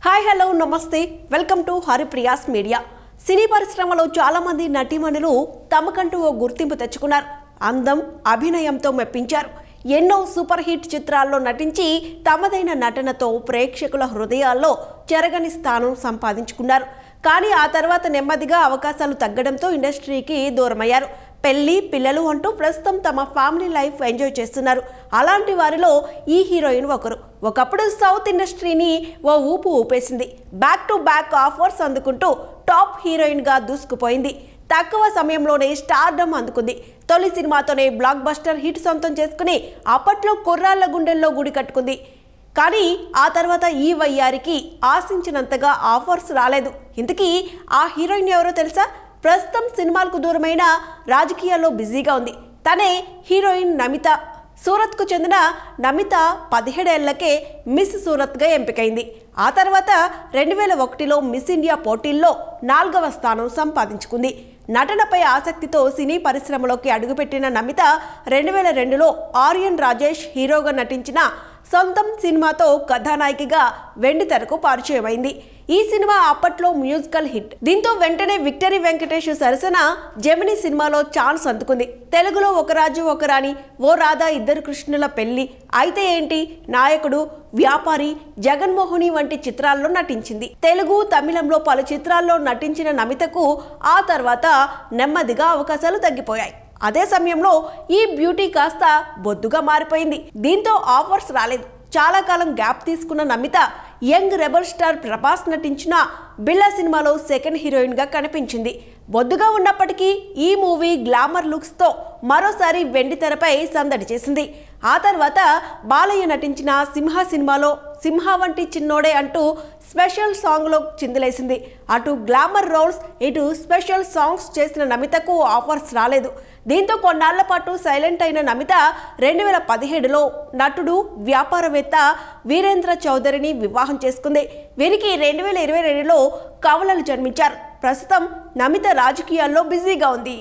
Hi hello నమస్తే welcome to Haripriya's media. సినీ పరిశ్రమలో చాలా మంది నటీమణులు తమకంటూ ఓ గుర్తింపు తెచ్చుకున్నారు. అందం, అభినయంతో మెప్పించారు. ఎన్నో సూపర్ హిట్ చిత్రాల్లో నటించి తమదైన నటనతో ప్రేక్షకుల హృదయాల్లో చెరగని స్థానం సంపాదించుకున్నారు. కానీ ఆ తర్వాత నెమ్మదిగా అవకాశాలు తగ్గడంతో ఇండస్ట్రీకి దూరమయ్యారు. పెళ్లి, పిల్లలు అంటూ ప్రస్తుతం తమ ఫ్యామిలీ లైఫ్ ఎంజాయ్ చేస్తున్నారు. అలాంటి వారిలో ఈ హీరోయిన్ ఒకరు. ఒకప్పుడు సౌత్ ఇండస్ట్రీని ఓ ఊపు ఊపేసింది. బ్యాక్ టు బ్యాక్ ఆఫర్స్ అందుకుంటూ టాప్ హీరోయిన్గా దూసుకుపోయింది. తక్కువ సమయంలోనే స్టార్డమ్ అందుకుంది. తొలి సినిమాతోనే బ్లాక్ బస్టర్ హిట్ సొంతం చేసుకుని అప్పట్లో కుర్రాళ్ల గుండెల్లో గుడి కట్టుకుంది. కానీ ఆ తర్వాత ఈ వయ్యారికి ఆశించినంతగా ఆఫర్స్ రాలేదు. ఇంతకీ ఆ హీరోయిన్ ఎవరో తెలుసా? ప్రస్తుతం సినిమాలకు దూరమైన రాజకీయాల్లో బిజీగా ఉంది. తనే హీరోయిన్ నమిత. సూరత్కు చెందిన నమిత 17 ఏళ్లకే మిస్ సూరత్గా ఎంపికైంది. ఆ తర్వాత 2001లో మిస్ ఇండియా పోటీల్లో 4వ స్థానం సంపాదించుకుంది. నటనపై ఆసక్తితో సినీ పరిశ్రమలోకి అడుగుపెట్టిన నమిత 2002లో ఆర్యన్ రాజేష్ హీరోగా నటించిన సొంతం సినిమాతో కథానాయికగా వెండితెరకు పరిచయమైంది. ఈ సినిమా అప్పట్లో మ్యూజికల్ హిట్. దీంతో వెంటనే విక్టరీ వెంకటేష్ సరసన జెమిని సినిమాలో ఛాన్స్ అందుకుంది. తెలుగులో ఒక రాజు ఒక రాణి, ఓ రాధా ఇద్దరు కృష్ణుల పెళ్లి, అయితే ఏంటి, నాయకుడు, వ్యాపారి, జగన్మోహిని వంటి చిత్రాల్లో నటించింది. తెలుగు, తమిళంలో పలు చిత్రాల్లో నటించిన నమితకు ఆ తర్వాత నెమ్మదిగా అవకాశాలు తగ్గిపోయాయి. అదే సమయంలో ఈ బ్యూటీ కాస్త బొద్దుగా మారిపోయింది. దీంతో ఆఫర్స్ రాలేదు. చాలా కాలం గ్యాప్ తీసుకున్న Namitha young rebel star Prabhas నటించిన బిల్లా సినిమాలో సెకండ్ హీరోయిన్గా కనిపించింది. బొద్దుగా ఉన్నప్పటికీ ఈ మూవీ గ్లామర్ లుక్స్తో మరోసారి వెండితెరపై సందడి చేసింది. ఆ తర్వాత బాలయ్య నటించిన సింహ సినిమాలో సింహ వంటి చిన్నోడే అంటూ స్పెషల్ సాంగ్లో చిందులేసింది. అటు గ్లామర్ రోల్స్, ఇటు స్పెషల్ సాంగ్స్ చేసిన నమితకు ఆఫర్స్ రాలేదు. దీంతో కొన్నాళ్ల పాటు సైలెంట్ అయిన నమిత 2017లో నటుడు, వ్యాపారవేత్త వీరేంద్ర చౌదరిని వివాహం చేసుకుంది. వీరికి 2022లో కవలలు జన్మించారు. ప్రస్తుతం నమిత రాజకీయాల్లో బిజీగా ఉంది.